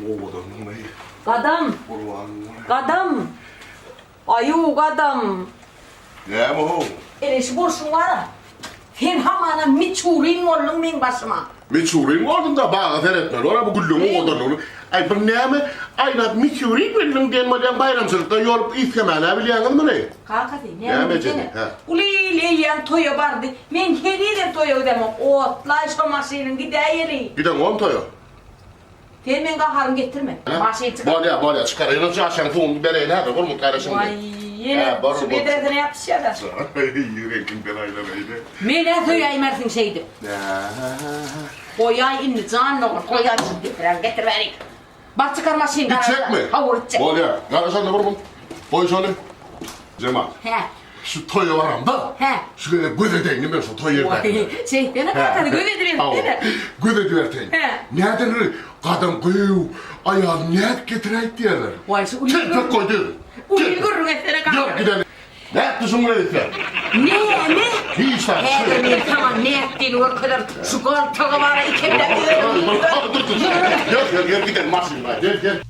oğlanın neyi? Kadam. Kadam. Ayu kadam. Ne bu? Eleş boşun var. Sen hamana miçurin oldun benim başıma. Miçurin oldun da bana seyretme. Ora bu güllüğün oğlanın. Ay ben ne mi? Ayna miçurin güllüğün denmeden bayramçılıkta yolup istemene biliyorsun mu ne? Kalkası ne yapacağını? Ulile yan toya vardı. Men heride toya demem. Otla şu maşinin gideyeli. Giden on toya. Sen men kaharım getirme. Maşin çıkar. Bolya çıkar. Yine çarşan tuğum beleğine hadi vurma kardeşim. Vay yine şu bedretine yapış ya da. Yüreğin belayla neydi? Mene toya emersin şeydi. Koyay inni canlı koyay getir verin. Bak çıkar maşin. Gidecek mi? Havur gidecek. Bolya. Kardeşim de vurma. Boy şöyle. Cemal. He. Şu toya varam da. He. Şuraya gödedeyim ben şu toya yerden. Şey bana kalkadı göbedirin. Gödediverteyin. He. Nereden öyle kadın kıyıv ayağını net getireyip diyorlar. Vay şu ulil Tek koydu. ulil gurrun etsene kalkadı. Yok gidelim. Ne yaptın bunu dedikler? Ne? Hiç lan. He bir tamam ne ettiğini o kadar şu koltuğa var ikimden Gel gidelim maşinla gel.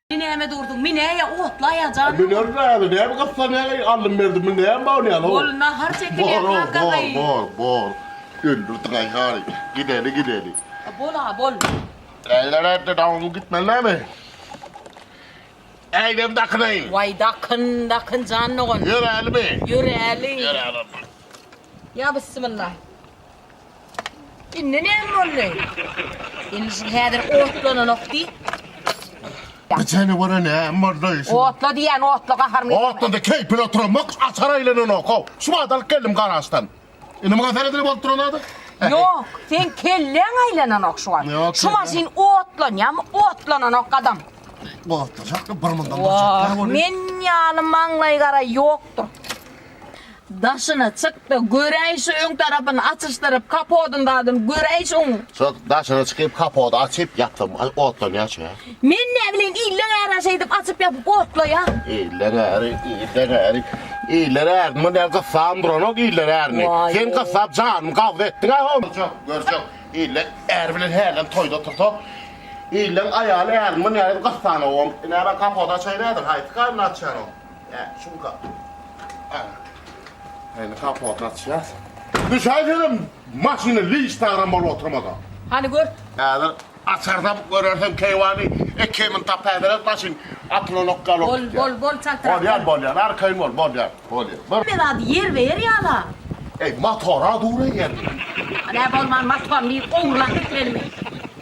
Mineye durdun, mineye otlayacaksın. Ben nerede? Ne bu kafanaya aldım verdim? Ne mi bağırıyorsun? Bol nahar çekiliyor kalkayı. Bol. Gündürdün ayağını. Gidelim. Bol ha bol. Ellere davul gitmeli mi? Eylem dakınayım. Vay dakın canlı on. Yürü elimi. Yürü eli. Yürü elimi. Ya bismillah. İnne ne emrollu? İnsin hedir otlanın okti. Bir tane var ne emrolluyorsun? Otla diyen otla kaharım. Otla da keyfine oturmak açarayla ne o? Şu adalık geldim karastan. İnime kadar edilip oturun adı? Yok, sen kellen aylanan ok şu an. Yok, Şu masin otlan ya, otlanan ok adam. Otlayacak da bırmından Vah, duracak. men yanım manlay gara yoktur. Daşına çıktı, göreysi ön tarafını atıştırıp kapodun dadım, göreysi ön. Daşına çıkıp kapağı açıp yattım. Otlanıyor ya. Men ne bileyim, illa arasaydım açıp yapıp otla ya. İyileri erdi. Bu ne kıssam duranok iyileri erdi. Vay Sen be. kıssam canım kavga ettin ha oğlum. Göreceğim. İyiler erbilen helen toyda tuttu. İyiler ayağını erdi. Bu ne kıssam oğlum. Ne ben kapağı da çayladım. Haydi karnı açar o. Şunu kap. Yani kapağı da açar. Düşerdim. Maşını listağıran bol oturmadan. Hani gör. Yani açarda görürsem keyvani. Ekemin tapedere taşın. Atına nokkal Bol okuyacak. bol çaktırak. Bol yer. Arkayın bol yer. Ben adı yer ver ya la. Motora doğru geldi. Ne bolman matvan bir oğlan etmeli.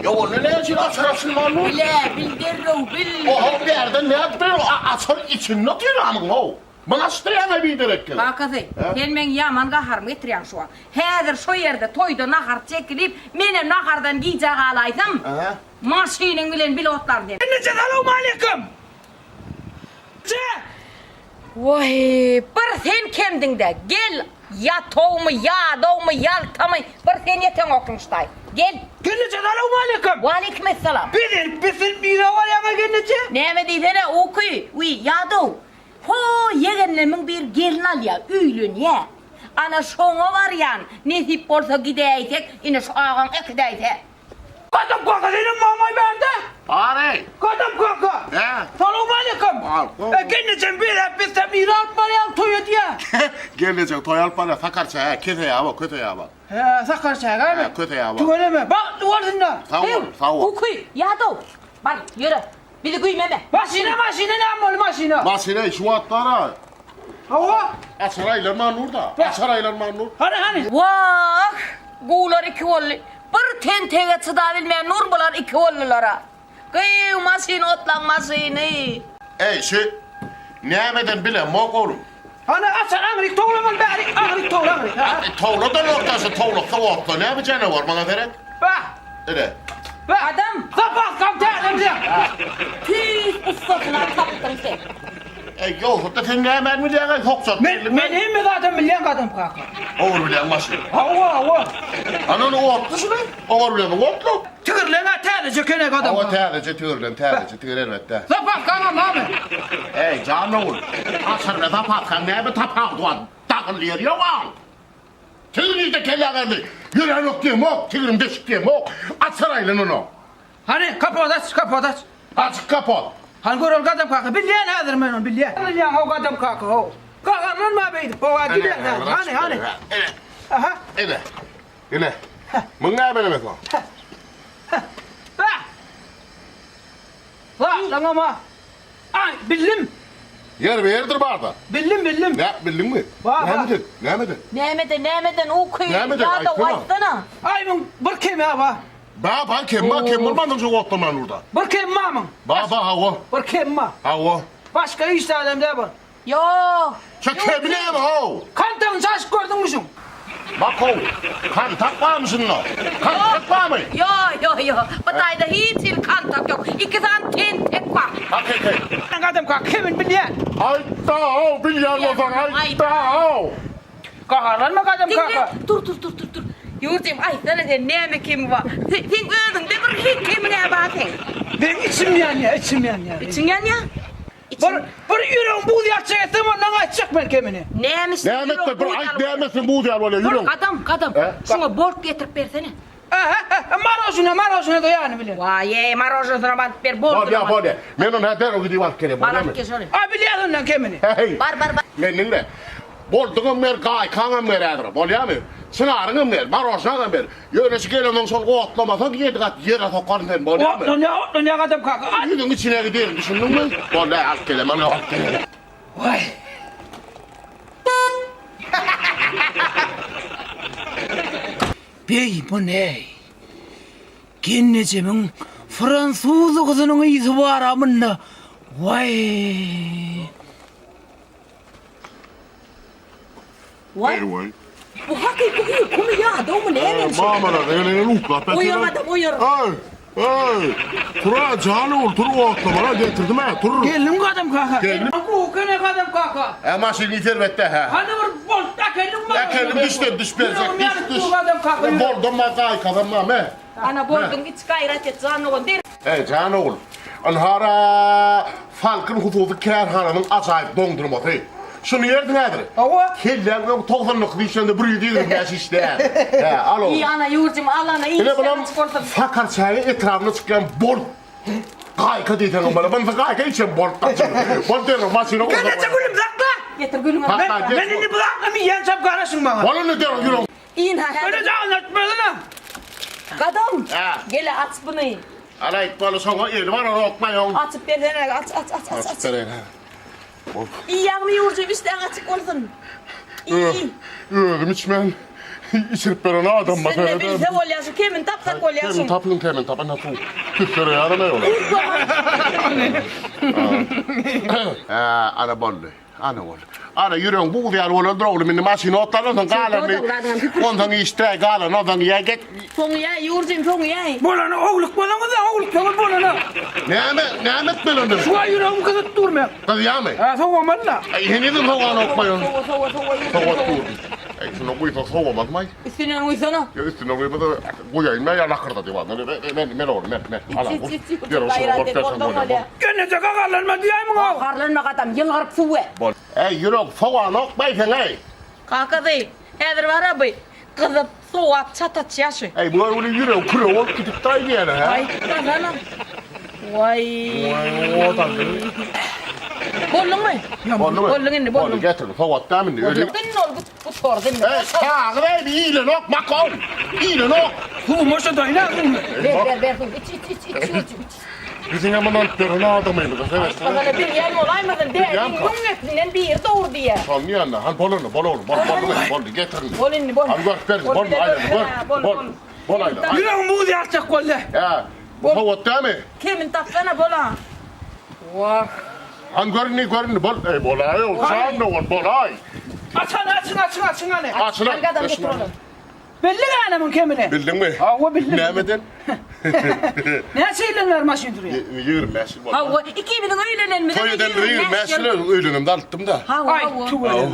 Ya o ne için açarasın lan o? Bile bildirro bil. O bir yerden ne yapıyor? Açar için ne diyor amın o? Bana steyana bir direkt gel. Bakası, gelmen yaman kaharım getiriyan şu an. Hedir şu yerde toyda nahar çekilip, benim nahardan giyecek alaysam, maşinin bilen pilotlar der. Selamun aleyküm. Vay, bir sen kendin de gel, ya toğumu, ya doğumu, yaltamı, bir sen yeten okunuştay. Gel. Selamun aleyküm. Ve aleykümselam. Bizim bir var ya gennece. Ne mi diyene okuy, ya doğ. Ho, yeğenlemin bir gelin al ya, üylün ya. Ana şoğu var yan, nesip olsa gideysek, yine şu ağam ekideyse. Kadın kaka senin mamay bende. Ari. Kadın kaka. Selamun aleyküm. Gennece bir hep bizde mirat var ya toyu diye. Gelecek toyal para sakarça kötü ya bak kötü ya bak. Sakar çay galiba. Kötü ya bak. Tuvaleme. Bak duvarında. Sağ ol. Okuy, ya doğ. Bak yürü, bir de güymeme. Maşine ne amol maşine. Masine şu atlara. Hava. Açaraylar manur da. Açaraylar manur. Hani. Vah, guğular iki ollu. Bir tentege çıdabilmeyen nur bular iki ollulara. Gıy, masin otlan masini. Nemeden bile mok oğlum. Hani açar angrik toğlaman bari. Angrik toğla. Tavladan ortası tavlakta otla. Ne bir canavar bana verek? Bak. Öyle. Adam, Sabah kalk terlemse. tüy ıslakına taptın sen. Yok da sen ne hemen milyon sokacak. Men hem zaten milyon kadam kaka. Olur milyon maşı. Hava. Ananı o otlu şunu. Olur milyon otlu. Tükürlene tercih kene kadam. Ama terlice tüyür elbette. Zapak kanam abi. Ey canım ol. Asırda tapat kan ne bir tapak duan. Takılıyor ya lan. Tüyürünüz de kelle verdi. Yüreğin yok diyeyim ok. Tüyürüm deşik diyeyim ok. Atsarayla onu. Hani kapat aç. Açık kapat. Han gorol kadam kaka. Bilyen hadır men on bilyen. Bilyen o kadam kaka o. Kakaran ma beydi. O gider hani. Aha. Ele.มึงง่ายไปเลยไหมครับ Ha. Lan ama. Ay billim. Yer bir yerdir barda. Billim. Ne bildin mi? Var. Nemeden okuy. Nemeden, Ya da ay, tamam. vaysana. Ay mun bir keme ha. Ben kim olmadım şu otlaman orada. Bir keme mamın. Baba hava. Bir keme. Hava. Başka iş alemde bu. Yo. Şu kemine mi hava? Kantan saç gördün müsün? Bak o. Kan takma mısın o? Kan takma mı? Yo. Batayda hiç kan tak yok. İki tane tek var. Bak hey. Kadam kaka kimin bilyen. Ay tao bilyan o zaman ay tao. Kakaran mı kadam kaka? Dur. Yurcum ay sana de neme kim var? Sen öldün de bir hiç kimine bakın. Ben içim yan. İçin yan ya. Bir yüreğim bu diye çektim ondan açacak ben kemini. Neymiş? Demet de bir ay demesin bu diyor böyle yürü. Kadam. Şuna borç getirip versene. Marozuna da yani bilir. Vay marojosuna bak ver borç. Bol ya. Menon haber o gidiyor kere. Barak kesore. Abi biliyor ondan kemini. Hey. Bar. Menin de. Bol dıgım mer gay kanım mer adır. Bol ya mı? Sınarın mer, marojna mer. Yönesi gelen son otlamasa yedi kat yere sokarın sen bol ya mı? Ne kadam kaka. Yüzün içine gidiyor düşündün mü? Bol ya alt kelime ne alt kelime. Vay. Bey bu ne? Gennecimin Fransız kızının iyisi var amına. Vay. Vay. Bu hakiki kumu ya doğum neymiş? Mama da elini lukla. Uyur. Ay. Tura canı ol, turu otlamana getirdim ha. Tur. Gelin kadam kaka. Gelin. Bu kene kadam kaka. Ama şimdi servette ha. Hadi vur bol da kellim var. Ya kendim düştüm, düş verecek, düş. Kadam kaka. Bol donma kay kazanmam he. Ana boldun hiç gayret et canı o der. Canı ol. Anhara Falkın huzuzu kerhananın acayip dondurması. Şunu yerdin nedir? Ava. Kellen yok 90'lık bir şeyde buraya değil yaş işte. He al oğlum. İyi ana yurcum al ana iyi. Yine bana fakar çayı etrafına çıkan bol. Gayka diyeceğim bana. Ben gayka içim bol. Bol diyorum masino. Gene çekelim zakla. Getir gülüm. Ben ini bırakma yiyen çap karışın bana. Bana ne diyorum yürü. İn ha. Öyle de anlatmadın. Kadam. Ha. Gel aç bunu. Ala itmalı sonra el var onu okmayın. Açıp versene aç. Aferin ha. İyi yanı yurcum işte açık olsun. İyi. Öldüm içmen. İçirip veren adam Sen bakar de bilse olyasın. Kimin tapsak olyasın. Kemin tapın nasıl? Türklere yarına yola. Ana bollu. Ana bollu. Ana yürüyorum bu diğer oğlan droğlu minni maşini otlarla galen. Ondan işte galen ondan ya git. Sonu ya yurcum sonu ya. Bolana oğluk bolana da oğluk tamam bolana. Nemet belandı. Şu ay yüreğim kızıp durmuyor. Tadı ya mı? Ha soğumadı da. Henüz de soğan okmayın. Soğuk. Soğan dur. Şunu koy soğumaz mı? Üstüne uysana. Ya üstüne koy da koyayım ben ya nakırda diyor. Ben olur ben. Ala. Diyorum şu korktarsın. Gene de kakalanma diyeyim mi o? Karlanma kadam yılgarıp suve. Bol. Yürü soğan okmayın ey. Kanka dey. Hedir var abi. Kızıp soğuk çatat yaşı. Bu öyle yürü kuru ol gidip tay bir yere ha. Vay kazana. Vay. O da. Bollun mu? Bollun indi bollun. Getir soğuk da mı diyor. Senin ol bu sordun mu? Ha ne bir iyiyle nok makon. İyiyle nok. Bu moşa da iner mi? Ver. İç. Bizim hemen antörünü adamıydı. Evet. Sana bir yer olaymadın. Değerli yumletinden bir yer doğur diye. Anlıyor musun? Han bolunu bol getirin. Bolun. Abi göster bol aynen bol aynen. Yüreğim bu diye açacak kolle. Ya. Soğuk da mı? Kimin taksana bola? Vah. Han görünü bol. Bol ay o sen ne var bol ay. Açın hani. Açın. Arkadan getir oğlum. Belli anamın kemine. Bildin mi? Ha o bildim. Nemeden? Ne şeyler maşin duruyor? 25 yıl Ha oldu. o 2000'in öğlenilmeden Toydan 25 yıl öylünümde alttım da. Ha Ay o. tuvalet.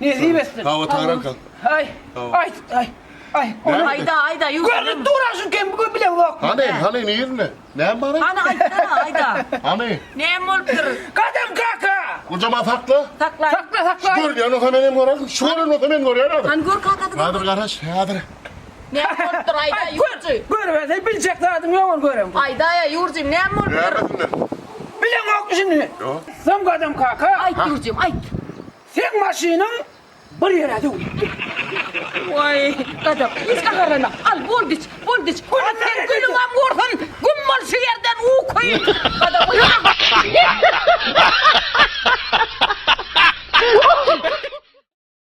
Ne diyemezsin? Hava tanıran kal. Ay ay ay. Ay. Ne? Ayda yürü. Gördün durasın kim bu bile yok. Hani ne yerine? Ne var? Hani ayda. Hani? Ne moltur? Kadem kaka. Kocaman sakla. Sakla. Sakla. Gör ya o zaman görüyorum. Şu an o zaman görüyorum. Han gör kalkadı. Hadi kardeş hadi. Ne moltur ayda yürücü. Görmez. Bilecekler adım yok görüyorum. Aydaya yürücüm ne moltur? Neredesinler? Bilen yok şimdi. Yok. Sen kadem kaka. Ay yürücüm ay. Sen maşinin bir yere değil. Vay kadar. Biz kakarına. Al voldiç. Sen gülüm am vursun. Gummal şu yerden u koyun.